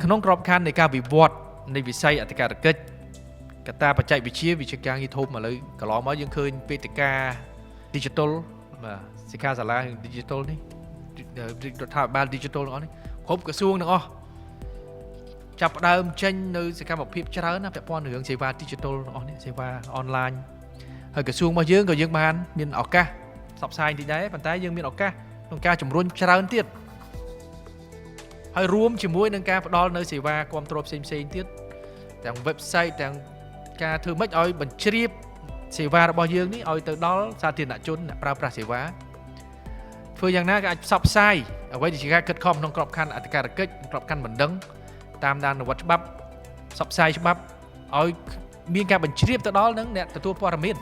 ក្នុងក្របខ័ណ្ឌនៃការវិវត្តនៃវិស័យអធិការកិច្ចកត្តាបច្ចេកវិទ្យាវិជ្ជាការងារធំឥឡូវកន្លងមកយើងឃើញវេទិកា digital បាទសិក្ខាសាលា digital នេះរដ្ឋាភិបាល digital ទាំងអស់នេះគ្រប់ក្រសួងទាំងអស់ចាប់ផ្ដើមចេញនៅសកម្មភាពច្រើនណាពាក់ព័ន្ធនឹងរឿងសេវា digital ទាំងអស់នេះសេវា online ហើយក្រសួងរបស់យើងក៏យើងបានមានឱកាសផ្សព្វផ្សាយតិចដែរប៉ុន្តែយើងមានឱកាសក្នុងការជំរុញច្រើនទៀតហើយរួមជាមួយនឹងការផ្ដល់នៅសេវាគ្រប់គ្រងផ្សេងទៀតទាំង website ទាំងការធ្វើម៉េចឲ្យបញ្ជ្រាបសេវារបស់យើងនេះឲ្យទៅដល់សាធារណជនអ្នកប្រើប្រាស់សេវាធ្វើយ៉ាងណាក៏អាចផ្សព្វផ្សាយអ្វីដែលជាការខិតខំក្នុងក្របខ័ណ្ឌអធិការកិច្ចក្របខ័ណ្ឌបណ្ដឹងតាមដានអនុវត្តច្បាប់ផ្សព្វផ្សាយច្បាប់ឲ្យមានការបញ្ជ្រាបទៅដល់នឹងអ្នកទទួលព័ត៌មាន